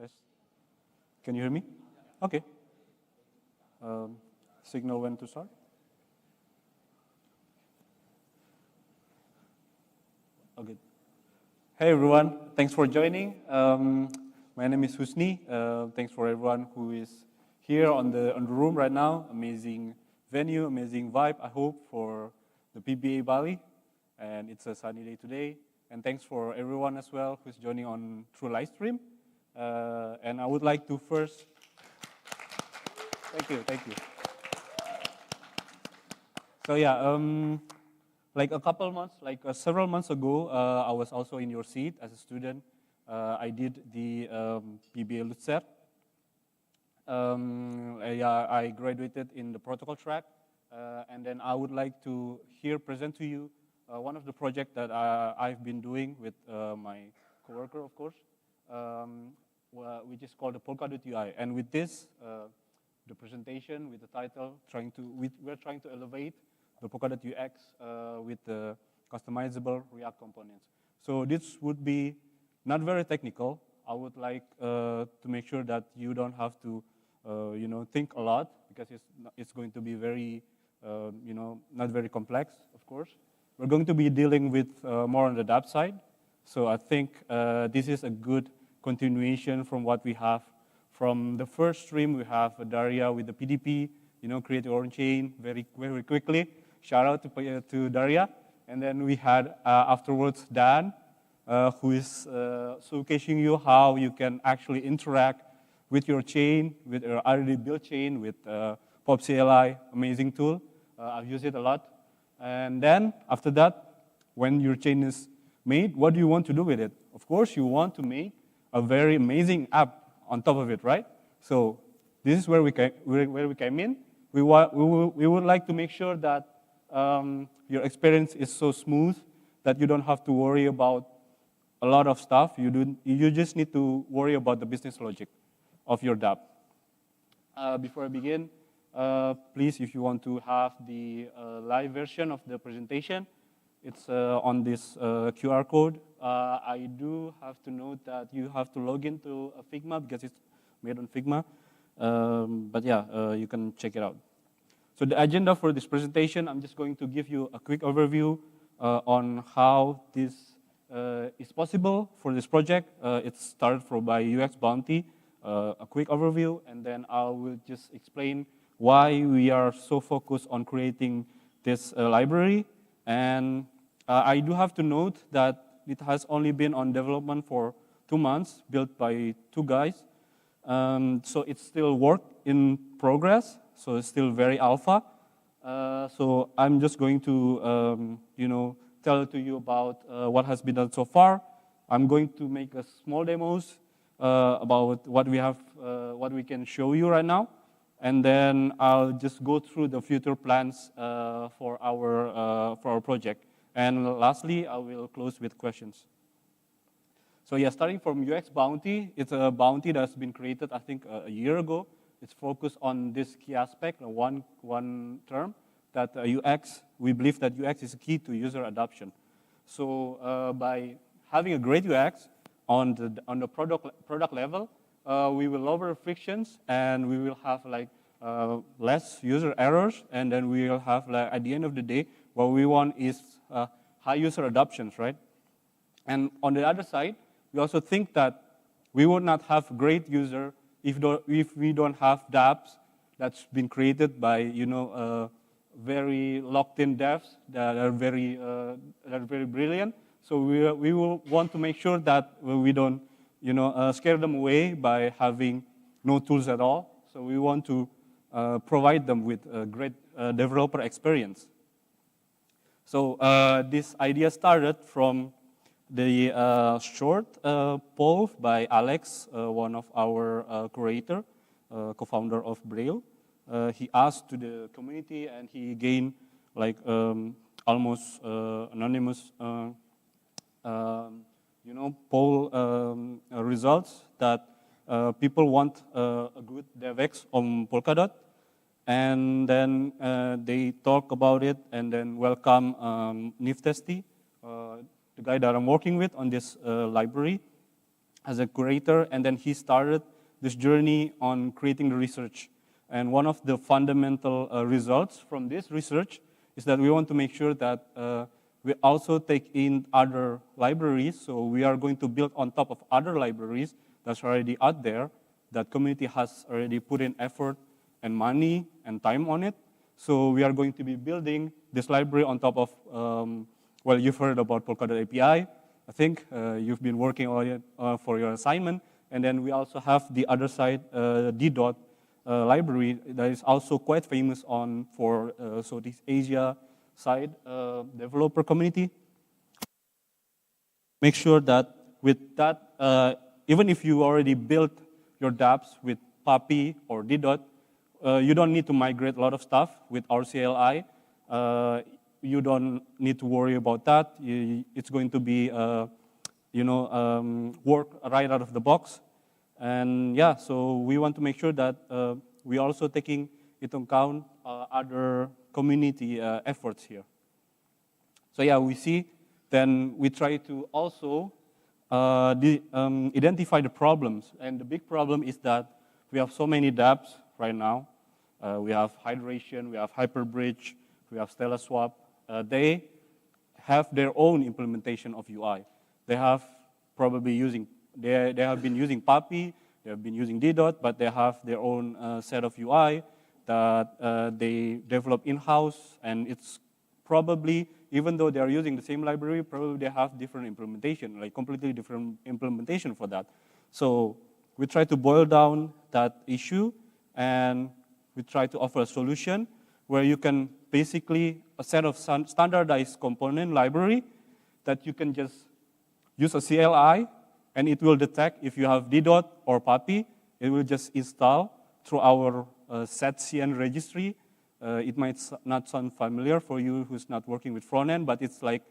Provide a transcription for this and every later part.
Test. Can you hear me? Okay. Signal when to start. Okay. Hey everyone, thanks for joining. My name is Husni. Thanks for everyone who is here on the room right now. Amazing venue, amazing vibe. I hope for the PBA Bali, and it's a sunny day today. And thanks for everyone as well who's joining on through live stream. And I would like to first, thank you. So yeah, like a couple months, several months ago, I was also in your seat as a student. I did the PBA Lutzer. I graduated in the protocol track, and then I would like to here present to you one of the projects that I've been doing with my coworker, of course, which is called the Polkadot UI. And with this, the presentation with the title, we're trying to elevate the Polkadot UX with the customizable React components. So this would be not very technical. I would like to make sure that you don't have to, think a lot, because it's going to be very, not very complex, of course. We're going to be dealing with more on the dApp side. So I think this is a good continuation from what we have from the first stream. We have Daria with the PDP, create your own chain very, very quickly. Shout out to Daria. And then we had afterwards Dan, who is showcasing you how you can actually interact with your chain, with your already built chain, with POP-CLI, amazing tool. I've used it a lot. And then after that, when your chain is made, what do you want to do with it? Of course, you want to make a very amazing app on top of it, right? So this is where we came in. We would like to make sure that your experience is so smooth that you don't have to worry about a lot of stuff. You just need to worry about the business logic of your dApp. Before I begin, please, if you want to have the live version of the presentation, it's on this QR code. I do have to note that you have to log into Figma because it's made on Figma. But yeah, you can check it out. So the agenda for this presentation, I'm just going to give you a quick overview on how this is possible for this project. It started by UX Bounty, a quick overview, and then I will just explain why we are so focused on creating this library. And I do have to note that it has only been on development for 2 months, built by 2 guys. So it's still work in progress, so it's still very alpha. So I'm just going to, tell to you about what has been done so far. I'm going to make a small demos about what we have, what we can show you right now. And then I'll just go through the future plans for our project. And lastly, I will close with questions. So yeah, starting from UX Bounty, it's a bounty that's been created, I think, a year ago. It's focused on this key aspect, one term, that UX, we believe that UX is key to user adoption. So by having a great UX on the product level, we will lower frictions, and we will have less user errors, and then we will have, at the end of the day, what we want is high user adoptions, right? And on the other side, we also think that we would not have great user if we don't have dApps that's been created by very locked-in devs that are very brilliant. So we will want to make sure that we don't scare them away by having no tools at all. So we want to provide them with a great developer experience. So this idea started from the short poll by Alex, one of our curator, co-founder of Braille. He asked to the community, and he gained almost anonymous poll results that people want a good DevX on Polkadot. And then they talk about it and then welcome Niftesti, the guy that I'm working with on this library. as a curator, and then he started this journey on creating the research. And one of the fundamental results from this research is that we want to make sure that we also take in other libraries. So we are going to build on top of other libraries that's already out there, that community has already put in effort and money and time on it. So we are going to be building this library on top of, well, you've heard about Polkadot API. I think you've been working on it for your assignment. And then we also have the other side, DDOT library that is also quite famous for Southeast Asia side developer community. Make sure that with that, even if you already built your dApps with Papi or DDOT, you don't need to migrate a lot of stuff with our CLI. You don't need to worry about that. It's going to be, work right out of the box. And yeah, so we want to make sure that we also taking into account other community efforts here. So yeah, we see, then we try to also identify the problems. And the big problem is that we have so many dApps right now. We have Hydration, we have Hyperbridge, we have StellaSwap. They have their own implementation of UI. They have probably they have been using Papi, they have been using DDOT, but they have their own set of UI that they develop in-house, and it's probably, even though they are using the same library, probably they have different implementation, like completely different implementation for that. So we try to boil down that issue, and we try to offer a solution where you can basically a set of standardized component library that you can just use a CLI, and it will detect if you have DDOT or Papi. It will just install through our setCN registry. It might not sound familiar for you who's not working with front end, but it's like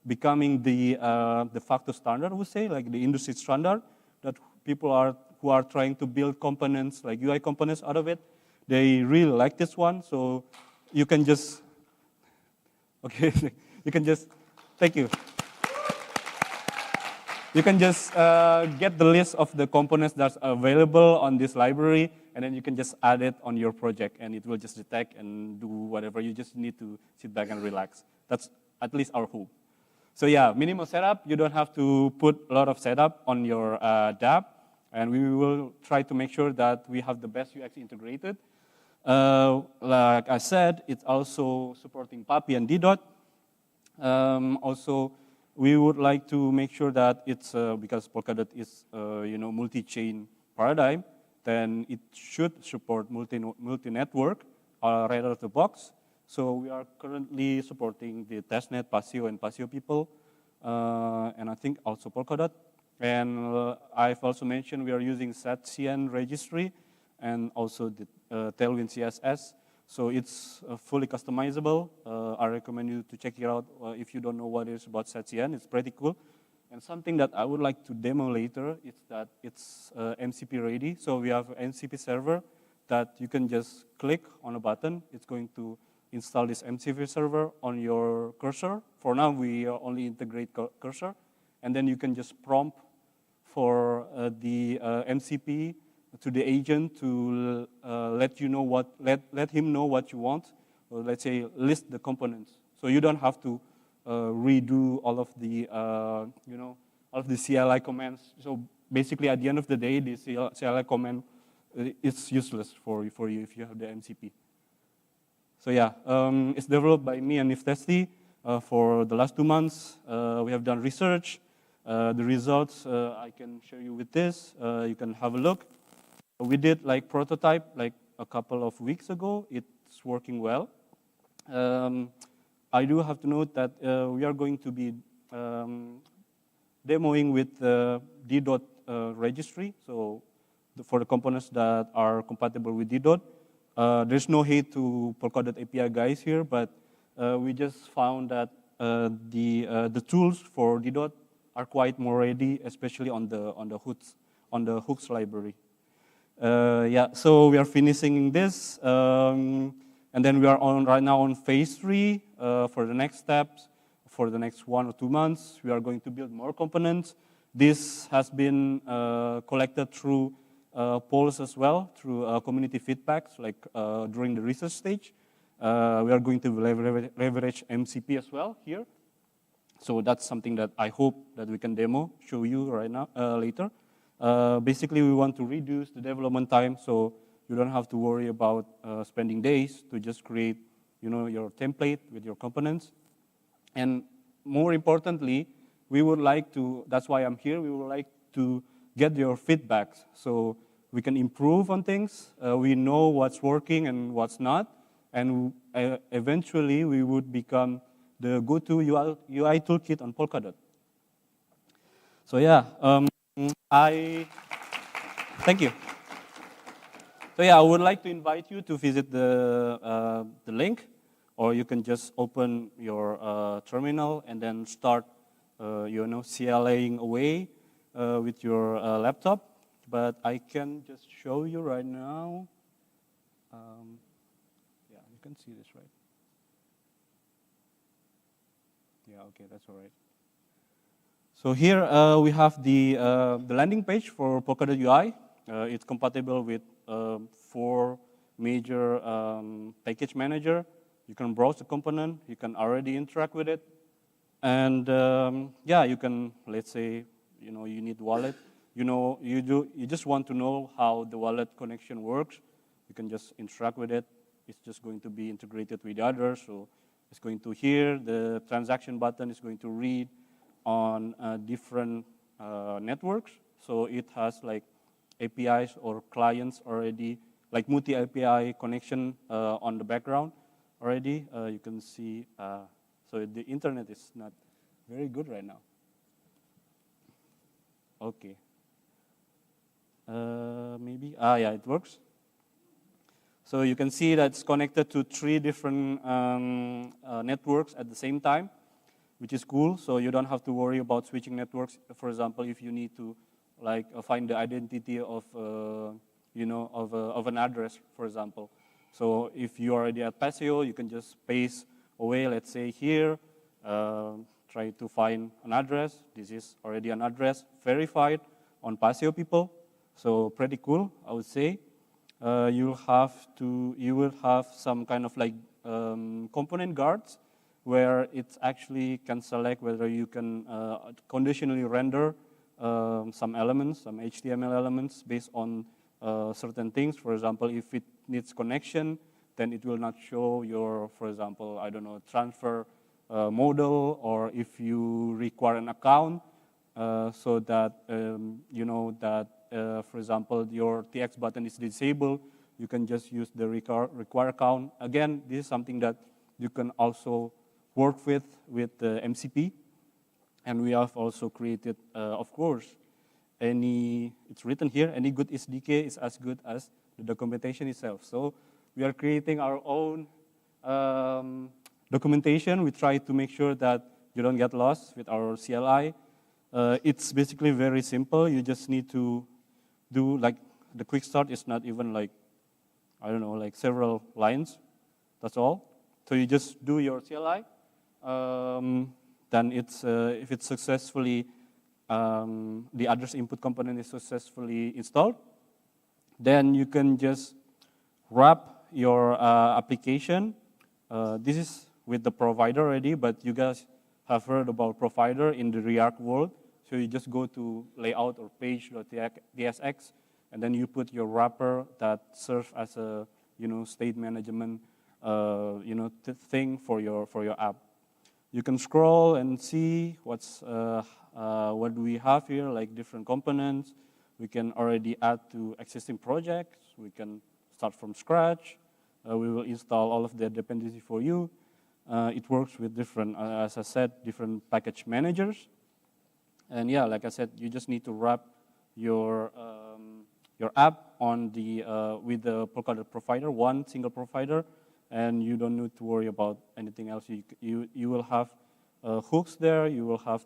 becoming the de facto standard, I would say, like the industry standard that people who are trying to build components, like UI components out of it. They really like this one, so you can just, okay, you can just, thank you. You can just get the list of the components that's available on this library, and then you can just add it on your project, and it will just detect and do whatever. You just need to sit back and relax. That's at least our hope. So yeah, minimal setup. You don't have to put a lot of setup on your dApp, and we will try to make sure that we have the best UX integrated. Like I said, it's also supporting Papi and DDOT. Also, we would like to make sure that it's, because Polkadot is, multi-chain paradigm, then it should support multi-network right out of the box. So we are currently supporting the testnet, Pasio, and Pasio people, and I think also Polkadot. And I've also mentioned we are using setCN registry and also the Tailwind CSS. So it's fully customizable. I recommend you to check it out if you don't know what it is about setCN. It's pretty cool. And something that I would like to demo later is that it's MCP ready. So we have an MCP server that you can just click on a button. It's going to install this MCP server on your cursor. For now, we only integrate cursor. And then you can just prompt for the MCP to the agent to let you know let him know what you want, or let's say list the components. So you don't have to redo all of the all of the CLI commands. So basically, at the end of the day, the CLI command is useless for you if you have the MCP. So yeah, it's developed by me and Niftesti for the last 2 months. We have done research. The results I can show you with this. You can have a look. We did like prototype like a couple of weeks ago. It's working well. I do have to note that we are going to be demoing with the DDOT registry. So for the components that are compatible with DDOT, there's no hate to Polkadot API guys here, but we just found that the tools for DDOT are quite more ready, especially on the hooks library. Yeah, so we are finishing this, and then we are right now on phase 3 for the next steps. For the next 1 or 2 months, we are going to build more components, This has been collected through polls as well, through community feedbacks, like during the research stage. We are going to leverage MCP as well here. So that's something that I hope that we can show you right now, later. Basically, we want to reduce the development time, so you don't have to worry about spending days to just create, your template with your components. And more importantly, we would like to, that's why I'm here, we would like to get your feedbacks so we can improve on things. We know what's working and what's not, and eventually we would become the go-to UI toolkit on Polkadot. So yeah, thank you. So yeah, I would like to invite you to visit the link, or you can just open your terminal and then start, CLAing away with your laptop. But I can just show you right now. Yeah, you can see this, right? Yeah, okay, that's all right. So here we have the landing page for Polkadot UI. It's compatible with 4 major package manager. You can browse the component. You can already interact with it. And yeah, you can, let's say, you need wallet. You just want to know how the wallet connection works. You can just interact with it. It's just going to be integrated with the others. So it's going to hear the transaction button. Is going to read on different networks. So it has like APIs or clients already, like multi-API connection on the background already. You can see, so the internet is not very good right now. Okay. Maybe, yeah, it works. So you can see that it's connected to 3 different networks at the same time, which is cool. So you don't have to worry about switching networks. For example, if you need to find the identity of, of an address, for example. So if you're already at Paseo, you can just paste away, let's say here, try to find an address. This is already an address verified on Paseo people. So pretty cool, I would say. You will have some kind of component guards where it actually can select whether you can conditionally render some elements, some HTML elements based on certain things. For example, if it needs connection, then it will not show your, for example, I don't know, transfer model, or if you require an account, so that for example, your TX button is disabled, you can just use the require account. Again, this is something that you can also work with the MCP. And we have also created, of course, it's written here, any good SDK is as good as the documentation itself. So we are creating our own documentation. We try to make sure that you don't get lost with our CLI. It's basically very simple. You just need to do, the quick start is not even several lines. That's all. So you just do your CLI. Then if it's successfully, the address input component is successfully installed, then you can just wrap your application. This is with the provider already, but you guys have heard about provider in the React world. So you just go to layout or page.tsx, and then you put your wrapper that serves as a state management thing for your app. You can scroll and see what we have here, like different components. We can already add to existing projects. We can start from scratch. We will install all of the dependency for you. It works with different, as I said, different package managers. And yeah, like I said, you just need to wrap your app on with the Polkadot provider, one single provider, and you don't need to worry about anything else. You will have hooks there. You will have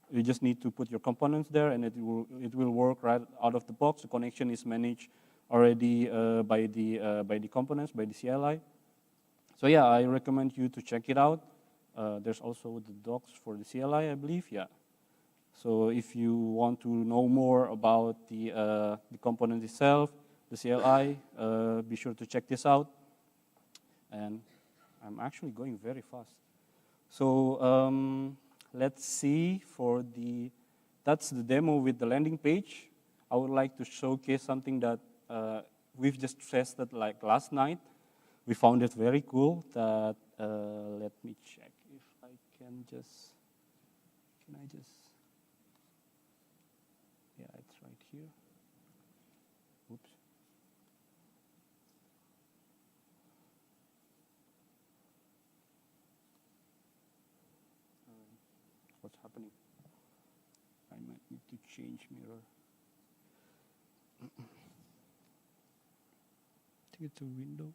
you just need to put your components there, and it will work right out of the box. The connection is managed already by the components, by the CLI. So yeah, I recommend you to check it out. There's also the docs for the CLI, I believe. Yeah. So if you want to know more about the component itself, the CLI, be sure to check this out. And I'm actually going very fast. So let's see that's the demo with the landing page. I would like to showcase something that we've just tested like last night. We found it very cool that, let me check if I can I just, yeah, it's right here. Oops. What's happening? I might need to change mirror. I think it's a window.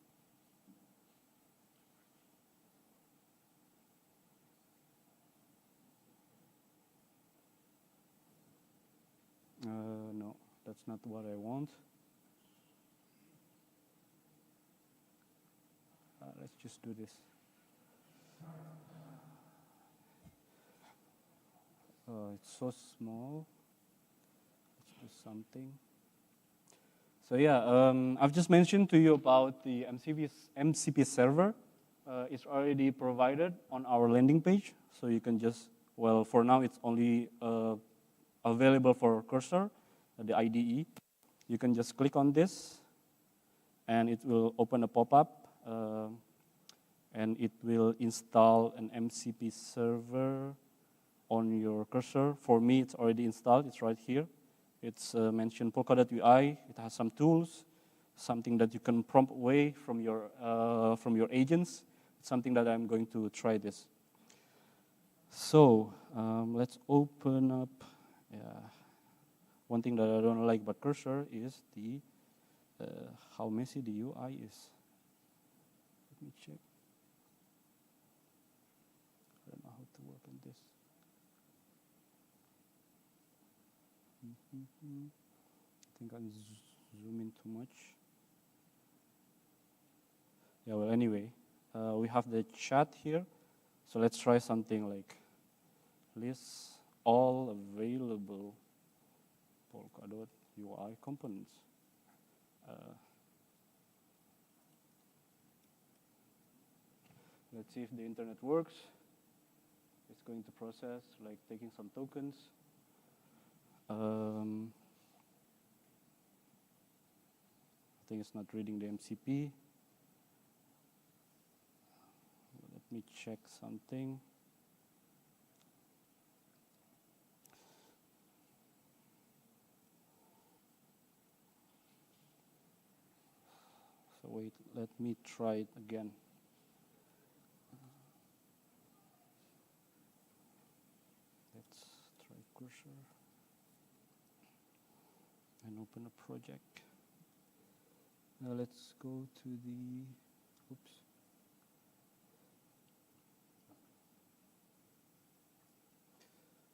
No, that's not what I want. Let's just do this. It's so small. Let's do something. So yeah, I've just mentioned to you about the MCP server. It's already provided on our landing page. So you can just, well, for now it's only available for Cursor, the IDE. You can just click on this, and it will open a pop-up, and it will install an MCP server on your Cursor. For me, it's already installed. It's right here. It's mentioned Polkadot UI. It has some tools, something that you can prompt away from your agents. It's something that I'm going to try this. So let's open up. Yeah. One thing that I don't like about Cursor is how messy the UI is. Let me check. I don't know how to work on this. I think I'm zooming too much. Yeah, well, anyway, we have the chat here. So let's try something like list all available Polkadot UI components. Let's see if the internet works. It's going to process, like taking some tokens. I think it's not reading the MCP. Let me check something. So wait, let me try it again. Let's try Cursor and open a project. Now let's go to the, oops.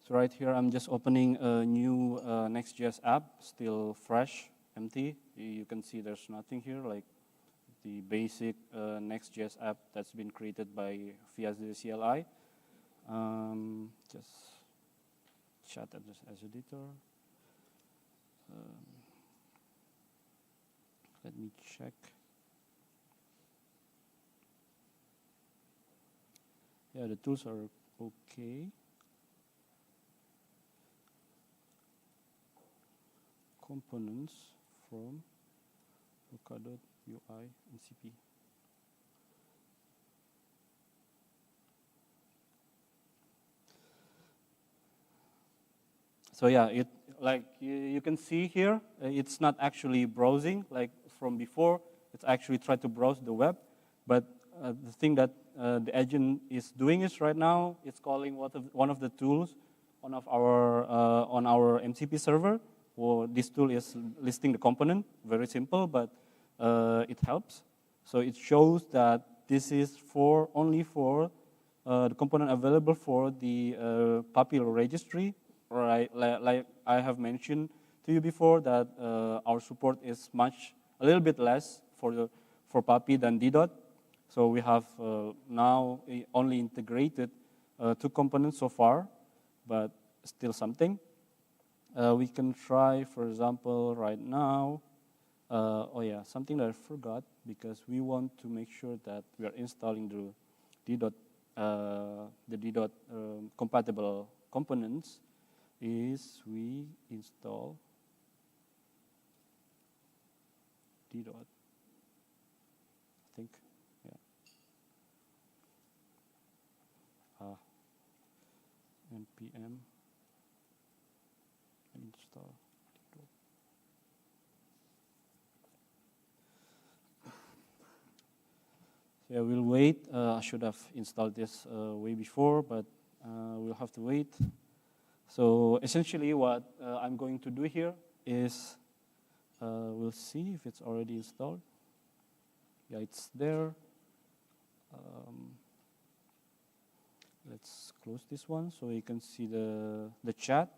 So right here, I'm just opening a new Next.js app, still fresh, empty. You can see there's nothing here, like the basic Next.js app that's been created by via the CLI. Just chat as editor. Let me check. Yeah, the tools are okay. Components from Polkadot UI MCP. So yeah, like you can see here, it's not actually browsing like from before. It's actually trying to browse the web, but the thing that the agent is doing is right now, it's calling one of the tools on our MCP server. Well, this tool is listing the component, very simple, but it helps. So it shows that this is only for the component available for the PAPI registry. Right, like I have mentioned to you before that our support is a little bit less for PAPI than DDoT. So we have now only integrated 2 components so far, but still something. We can try, for example, right now. Oh yeah, something that I forgot, because we want to make sure that we are installing the D dot compatible components. Is we install D dot. I think, yeah. npm install D dot. Yeah, we'll wait. I should have installed this way before, but we'll have to wait. So essentially what I'm going to do here is, we'll see if it's already installed. Yeah, it's there. Let's close this one so you can see the chat.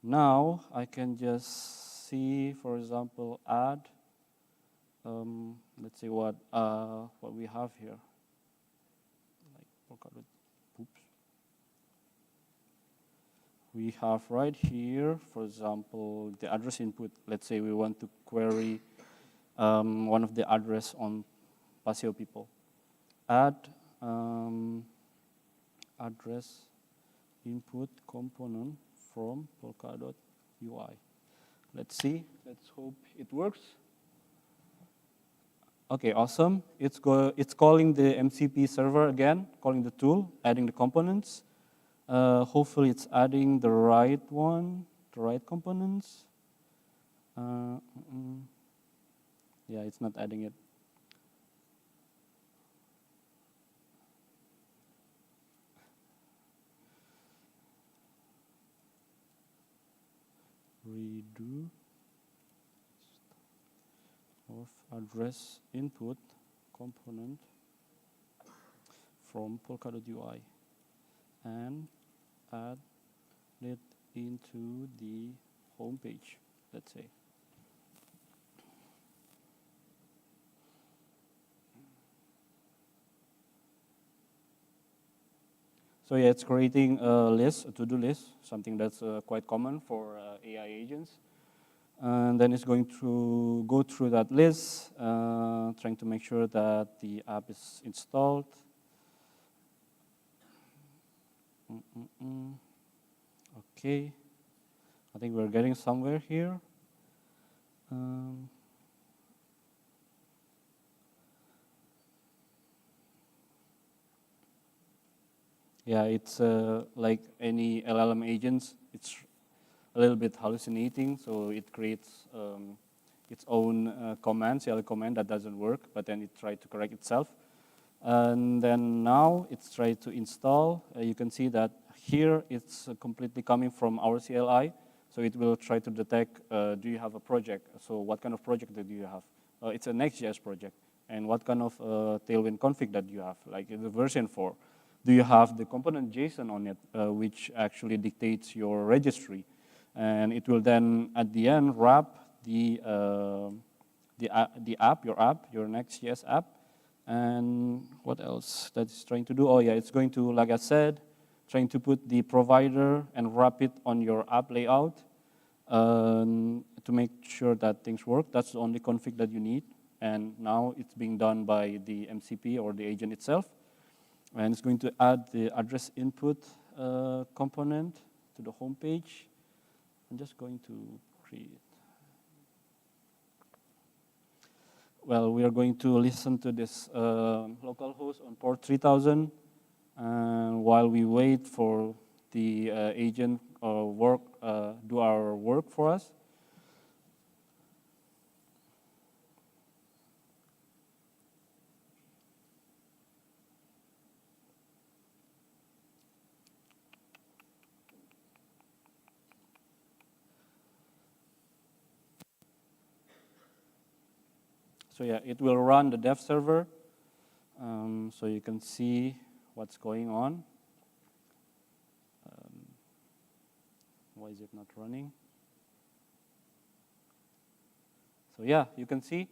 Now I can just see, for example, add. Let's see what we have here. Like, oops. We have right here, for example, the address input. Let's say we want to query one of the address on Paseo people. Add address input component from Polkadot.ui. Let's see. Let's hope it works. Okay, awesome. It's calling the MCP server again, calling the tool, adding the components. Hopefully it's adding the right one, the right components. Yeah, it's not adding it. Redo of address input component from Polkadot.ui and add it into the home page, let's say. So yeah, it's creating a list, a to-do list, something that's quite common for AI agents. And then it's going to go through that list, trying to make sure that the app is installed. Okay, I think we're getting somewhere here. Yeah, it's like any LLM agents, it's a little bit hallucinating, so it creates its own command, CL command that doesn't work, but then it tries to correct itself. And then now it's trying to install. You can see that here it's completely coming from our CLI, so it will try to detect, do you have a project? So what kind of project do you have? It's a Next.js project. And what kind of Tailwind config that you have, like the version 4? Do you have the component JSON on it, which actually dictates your registry? And it will then, at the end, wrap the app, your Next.js app. And what else that it's trying to do? Oh yeah, it's going to, like I said, trying to put the provider and wrap it on your app layout to make sure that things work. That's the only config that you need. And now it's being done by the MCP or the agent itself. And it's going to add the address input component to the home page. I'm just going to create. Well, we are going to listen to this localhost on port 3000. And while we wait for the agent do our work for us. So yeah, it will run the dev server, so you can see what's going on. Why is it not running? So yeah, you can see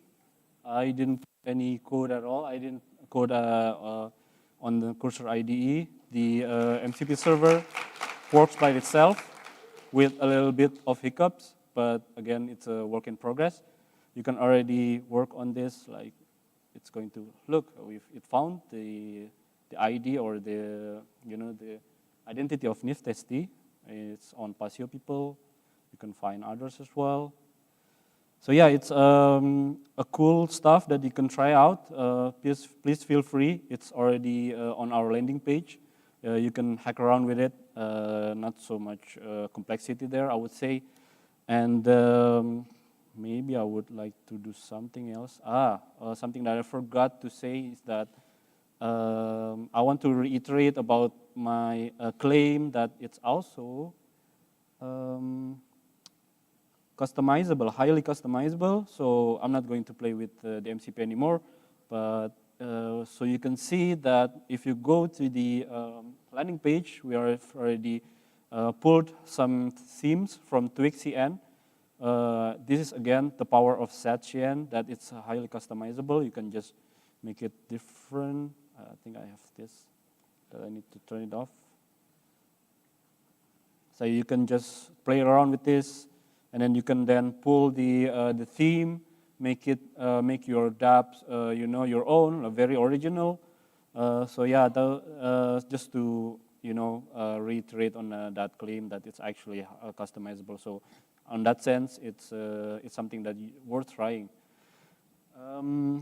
I didn't put any code at all. I didn't code on the Cursor IDE. The MCP server works by itself with a little bit of hiccups, but again, it's a work in progress. You can already work on this, like it's going to look, it found the ID or the identity of Niftesti. It's on Pasio people. You can find others as well. So yeah, it's a cool stuff that you can try out. Please feel free. It's already on our landing page. You can hack around with it. Not so much complexity there, I would say. And maybe I would like to do something else. Something that I forgot to say is that I want to reiterate about my claim that it's also customizable, highly customizable. So I'm not going to play with the MCP anymore, but so you can see that if you go to the landing page, we have already pulled some themes from TwigCN. This is again the power of SatCN, that it's highly customizable. You can just make it different. I think I have this, that I need to turn it off. So you can just play around with this, and then you can then pull the theme, make your dApps your own, very original. So yeah, just to reiterate on that claim that it's actually customizable. So on that sense, it's something that worth trying.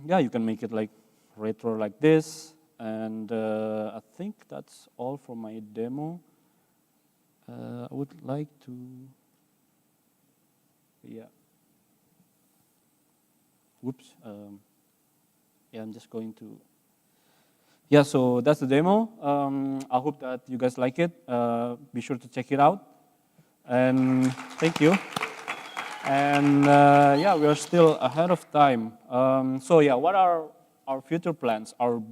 Yeah, you can make it like retro like this, and I think that's all for my demo. I would like to. Yeah. Whoops. Yeah, I'm just going to. Yeah, so that's the demo. I hope that you guys like it. Be sure to check it out. And thank you. And yeah, we are still ahead of time. So yeah, what are our future plans? Our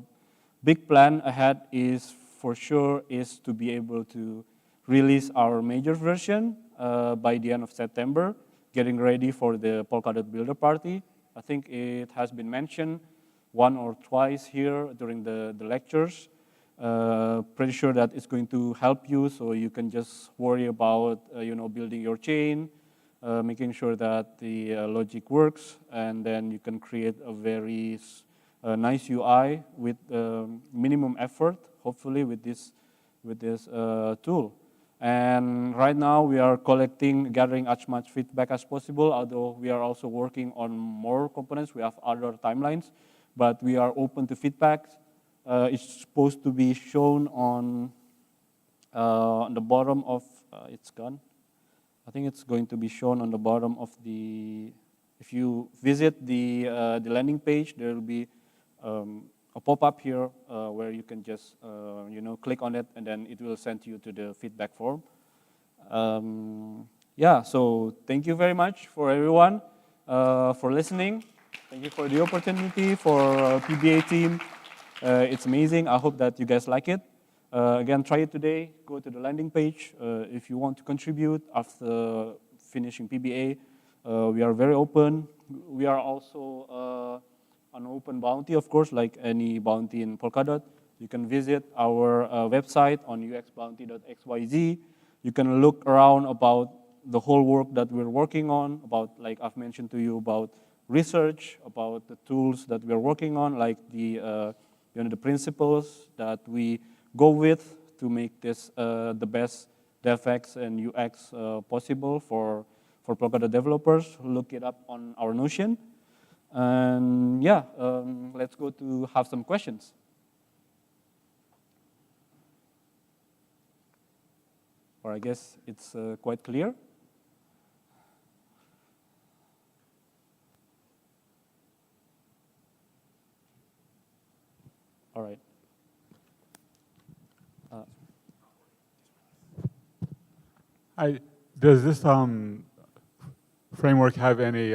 big plan ahead is for sure is to be able to release our major version by the end of September, getting ready for the Polkadot Builder Party. I think it has been mentioned one or twice here during the lectures. Pretty sure that it's going to help you, so you can just worry about building your chain, making sure that the logic works, and then you can create a very nice UI with minimum effort, hopefully with this tool. And right now we are gathering as much feedback as possible, although we are also working on more components. We have other timelines, but we are open to feedback. It's supposed to be shown on the bottom of, it's gone. I think it's going to be shown on the bottom of the, if you visit the landing page, there will be a pop-up here where you can just click on it, and then it will send you to the feedback form. Yeah, so thank you very much for everyone for listening. Thank you for the opportunity for PBA team. It's amazing. I hope that you guys like it. Again, try it today. Go to the landing page. If you want to contribute after finishing PBA, we are very open. We are also an open bounty, of course, like any bounty in Polkadot. You can visit our website on uxbounty.xyz. You can look around about the whole work that we're working on, about, like I've mentioned to you, about research, about the tools that we're working on, like the principles that we go with to make this the best DevX and UX possible for Polkadot developers. Look it up on our Notion. And yeah, let's go to have some questions. Or I guess it's quite clear. All right. Does this framework have any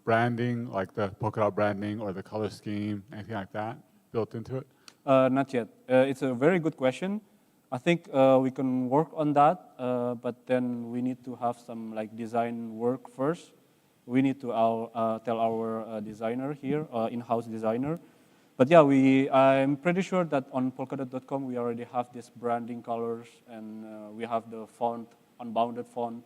branding, like the Polkadot branding or the color scheme, anything like that built into it? Not yet. It's a very good question. I think we can work on that, but then we need to have some design work first. We need to tell our designer here, in-house designer, But yeah, I'm pretty sure that on Polkadot.com we already have this branding colors, and we have the font, unbounded font,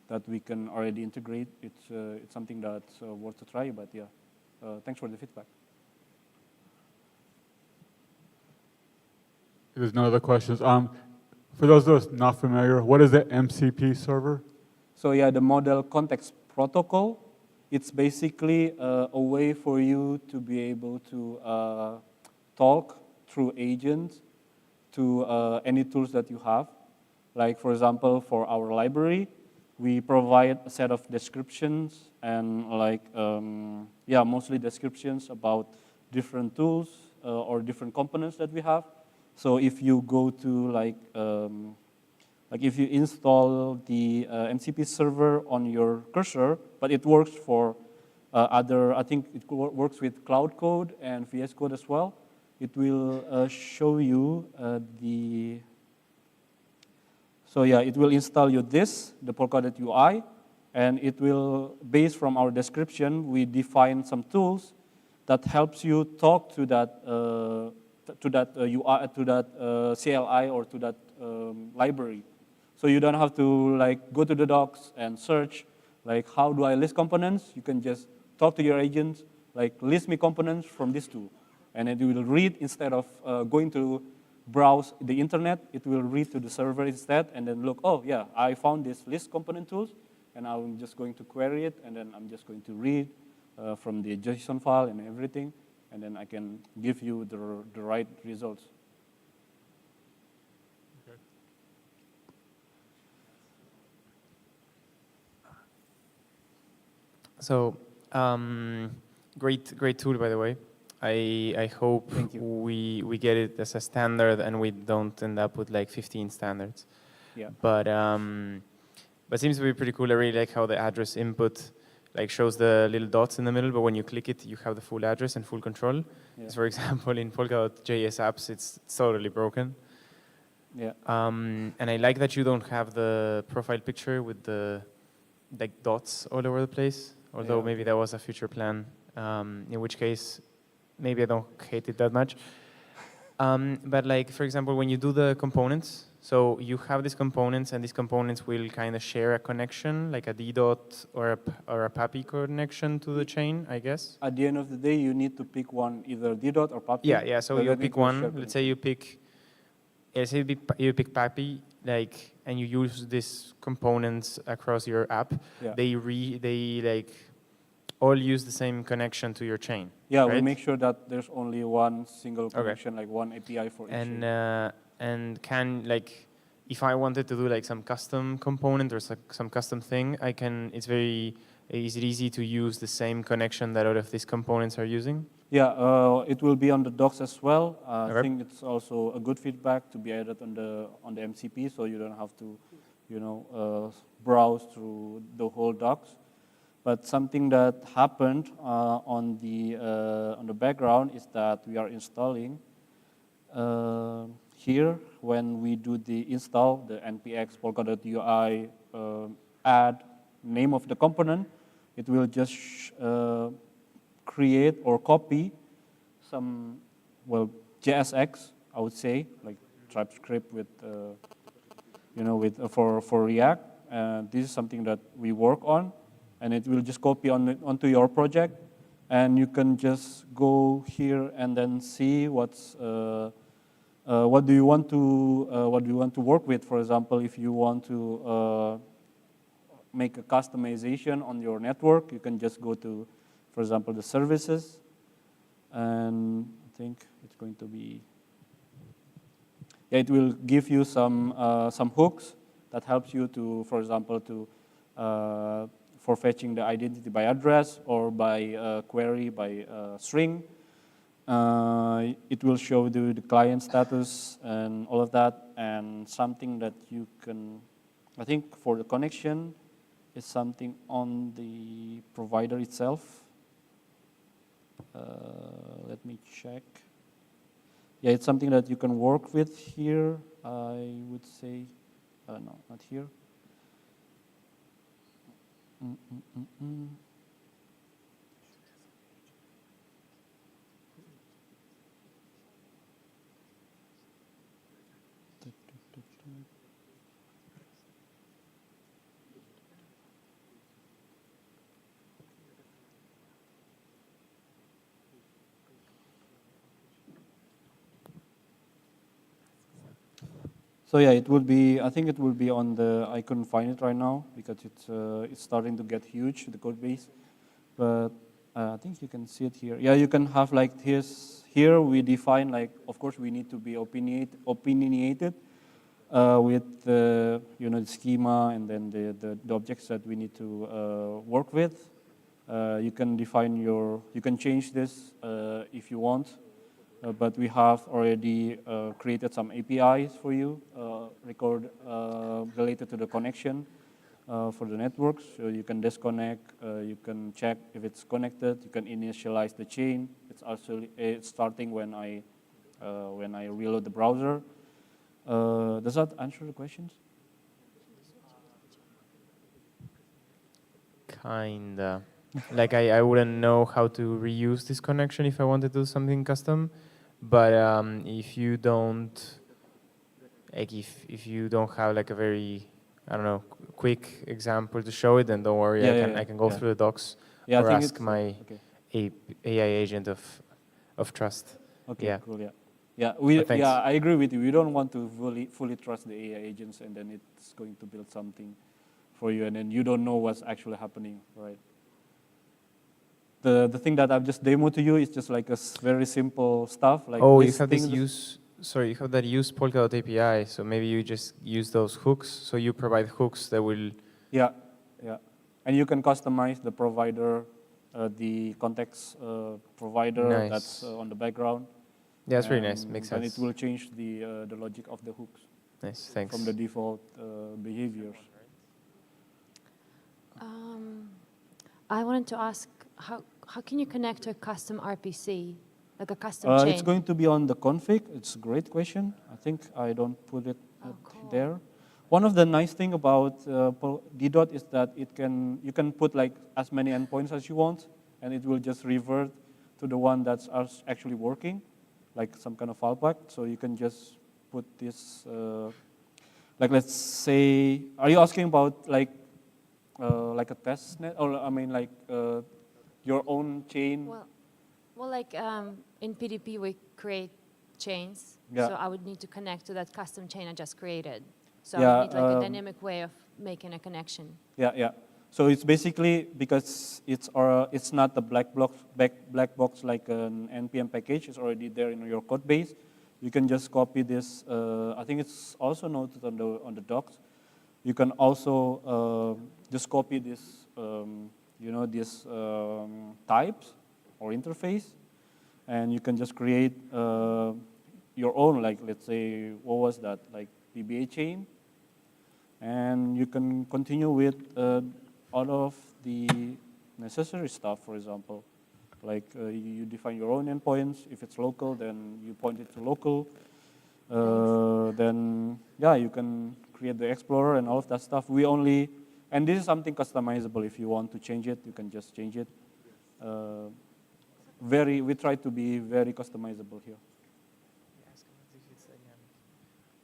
that we can already integrate. It's something that's worth to try. But yeah, thanks for the feedback. There's no other questions. For those of us not familiar, what is the MCP server? So yeah, the Model Context Protocol, it's basically a way for you to be able to talk through agents to any tools that you have. Like for example, for our library, we provide a set of descriptions and like, yeah, mostly descriptions about different tools or different components that we have. So if you go to like if you install the MCP server on your cursor, but it works for other, I think it works with Cloud Code and VS Code as well. It will show you so yeah, it will install you this, the Polkadot UI, and it will, based from our description, we define some tools that helps you talk to that UI, to that CLI or to that library. So you don't have to like go to the docs and search like how do I list components. You can just talk to your agents like list me components from this tool, and it will read instead of going to browse the internet. It will read to the server instead, and then look. Oh yeah, I found this list component tools, and I'm just going to query it, and then I'm just going to read from the JSON file and everything, and then I can give you the right results. So, great tool, by the way. I hope we get it as a standard and we don't end up with like 15 standards. Yeah. But it seems to be pretty cool. I really like how the address input like shows the little dots in the middle, but when you click it, you have the full address and full control. Yeah. So for example, in Polkadot.js apps, it's totally broken. Yeah. And I like that you don't have the profile picture with the like dots all over the place. Although maybe that was a future plan, in which case maybe I don't hate it that much. But like, for example, when you do the components, so you have these components and these components will kind of share a connection, like a DDoT or a PAPI connection to the chain, I guess. At the end of the day, you need to pick one, either DDoT or PAPI. Yeah, so you pick one. Let's say you pick, you pick PAPI, like, and you use these components across your app. Yeah. They like all use the same connection to your chain. Yeah, right? We make sure that there's only one single connection, like one API for each chain. And can, like, if I wanted to do like some custom component or some custom thing, I can. Is it easy to use the same connection that all of these components are using? Yeah, it will be on the docs as well. I think it's also a good feedback to be added on the MCP, so you don't have to, browse through the whole docs. But something that happened on the background is that we are installing here when we do the install, the npx Polkadot UI add name of the component, it will just create or copy some, JSX, I would say, like TypeScript with, for React. This is something that we work on, and it will just copy onto your project, and you can just go here and then see what do you want to work with. For example, if you want to make a customization on your network, you can just go to, for example, the services, and I think it's going to be, it will give you some hooks that helps you to, for example, for fetching the identity by address or by query by string. It will show you the client status and all of that, and something that you can, I think for the connection, is something on the provider itself. Let me check. Yeah, it's something that you can work with here. I would say, no, not here. So yeah, it will be. I think it will be on the. I couldn't find it right now because it's starting to get huge, the code base. But I think you can see it here. Yeah, you can have like here we define like, of course we need to be opinionated with the the schema and then the objects that we need to work with. You can define you can change this if you want. But we have already created some APIs for you, related to the connection for the networks. So you can disconnect, you can check if it's connected, you can initialize the chain. It's starting when I reload the browser. Does that answer the questions? Kinda. Like I wouldn't know how to reuse this connection if I wanted to do something custom. But if you don't, like if you don't have like a very, I don't know, quick example to show it, then don't worry. I can go through the docs Yeah, I or think ask it's, my okay. AI agent of trust. Okay, Yeah. cool. Yeah, Thanks. I agree with you. We don't want to fully trust the AI agents, and then it's going to build something for you, and then you don't know what's actually happening, right? The thing that I've just demoed to you is just like a very simple stuff. Like Oh, you this have this thing you have that use Polkadot API, so maybe you just use those hooks. So you provide hooks that will. Yeah, and you can customize the provider, the context provider Nice. that's on the background. Yeah, that's really nice. Makes And sense. it will change the logic of the hooks Nice, thanks. from the default behaviors. I wanted to ask, how can you connect to a custom RPC, like a custom chain? It's going to be on the config. It's a great question. I think I don't put it Cool. there. One of the nice thing about DDoT is that you can put like as many endpoints as you want, and it will just revert to the one that's actually working, like some kind of fallback. So you can just put this, like let's say, are you asking about like a test net, or I mean like your own chain? Well, like in PDP we create chains, Yeah. so I would need to connect to that custom chain I just created. So Yeah, I would need like a dynamic way of making a connection. Yeah. So it's basically because it's not a black box like an npm package. It's already there in your code base. You can just copy this. I think it's also noted on the docs. You can also just copy this, these types or interface, and you can just create your own. Like let's say, what was that? Like PBA chain. And you can continue with all of the necessary stuff, for example. Like you define your own endpoints. If it's local, then you point it to local. Then, yeah, you can create the Explorer and all of that stuff. And this is something customizable. If you want to change it, you can just change it. We try to be very customizable here.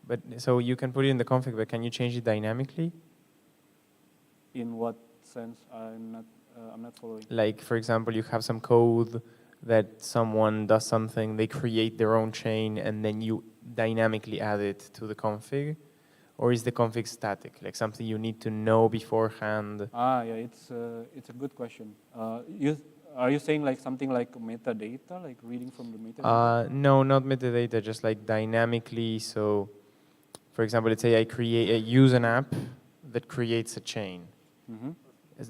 But so you can put it in the config, but can you change it dynamically? In what sense? I'm not following. Like, for example, you have some code that someone does something, they create their own chain, and then you dynamically add it to the config? Or is the config static, like something you need to know beforehand? Yeah, it's a good question. Are you saying like something like metadata, like reading from the metadata? No, not metadata, just like dynamically. So, for example, let's say I use an app that creates a chain. Mm-hmm.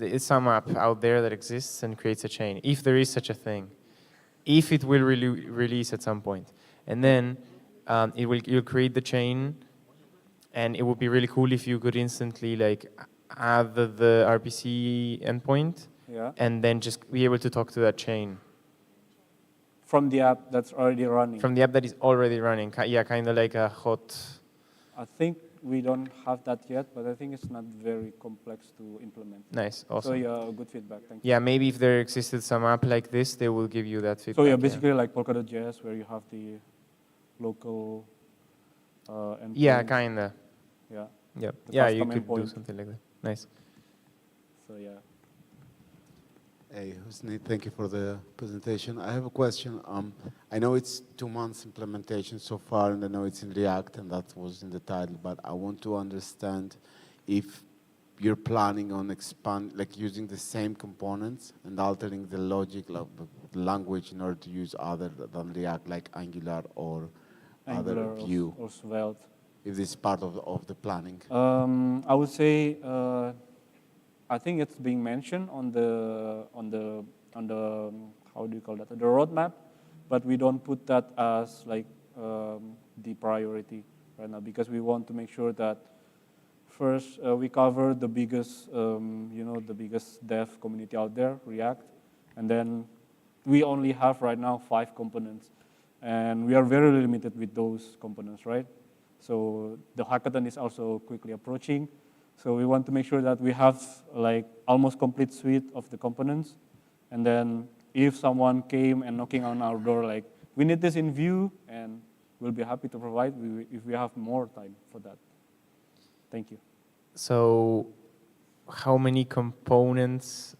Is some app out there that exists and creates a chain, if there is such a thing, if it will release at some point. And then you'll create the chain, and it would be really cool if you could instantly like add the RPC endpoint, Yeah. and then just be able to talk to that chain. From the app that's already running. From the app that is already running, yeah, kind of like a hot. I think we don't have that yet, but I think it's not very complex to implement. Nice, awesome. So yeah, good feedback. Thank you. Yeah, maybe if there existed some app like this, they will give you that feedback. So yeah, basically like Polkadot.js, where you have the local endpoint. Yeah, kinda. Yeah. Yep. The Yeah, you custom could do endpoint. something like that. Nice. So yeah. Hey, Husni, thank you for the presentation. I have a question. I know it's 2 months implementation so far, and I know it's in React, and that was in the title, but I want to understand if you're planning on like using the same components and altering the logic of the language in order to use other than React, like Angular or other Angular Vue, or Svelte. if this is part of the planning. I would say I think it's being mentioned on the how do you call that, the roadmap, but we don't put that as like the priority right now, because we want to make sure that first we cover the biggest the biggest dev community out there, React, and then we only have right now 5 components, and we are very limited with those components, right? So the hackathon is also quickly approaching. So we want to make sure that we have like almost complete suite of the components. And then if someone came and knocking on our door like, we need this in Vue, and we'll be happy to provide if we have more time for that. Thank you. So how many components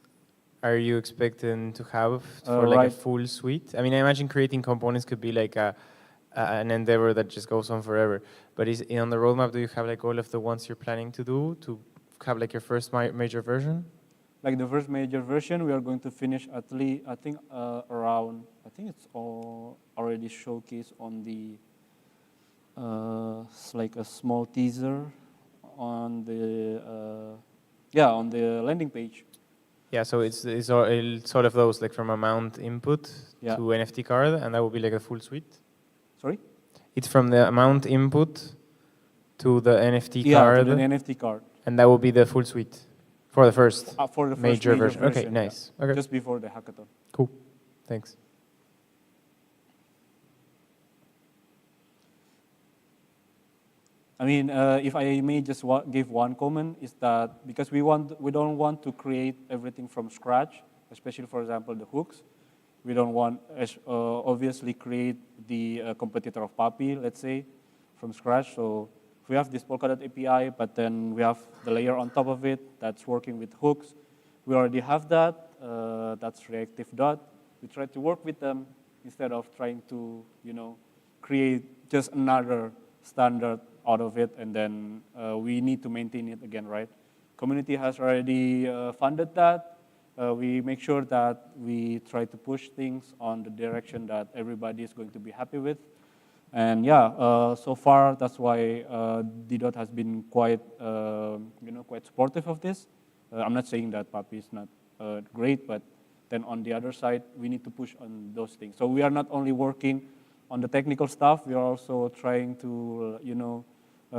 are you expecting to have for like a full suite? I mean, I imagine creating components could be like an endeavor that just goes on forever. But on the roadmap, do you have like all of the ones you're planning to do to have like your first major version? Like the first major version, we are going to finish at least, I think around, I think it's all already showcased on the, it's like a small teaser on the, on the landing page. Yeah, so it's sort of those like from amount input to NFT card, and that will be like a full suite? Sorry? It's from the amount input to the NFT card. Yeah, to the NFT card. And that will be the full suite for the first, major version. Okay, nice. Yeah. Okay. Just before the hackathon. Cool. Thanks. I mean, if I may just give one comment, is that because we don't want to create everything from scratch, especially, for example, the hooks. We don't want, obviously, create the competitor of Papi, let's say, from scratch. So we have this Polkadot API, but then we have the layer on top of it that's working with hooks. We already have that. That's Reactive Dot. We try to work with them instead of trying to, create just another standard out of it, and then we need to maintain it again, right? Community has already funded that. We make sure that we try to push things on the direction that everybody is going to be happy with. And so far, that's why DDOT has been quite, quite supportive of this. I'm not saying that Papi is not great, but then on the other side, we need to push on those things. So we are not only working on the technical stuff, we are also trying to,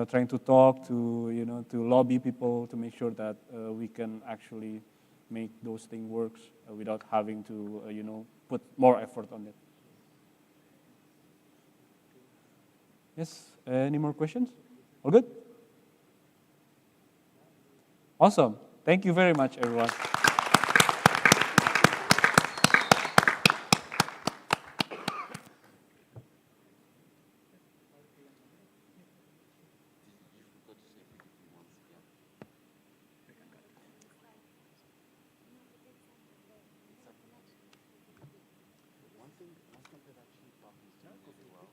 trying to talk to, to lobby people to make sure that we can actually make those things work without having to, put more effort on it. Yes, any more questions? All good? Awesome. Thank you very much, everyone. One thing that actually Papi is doing really well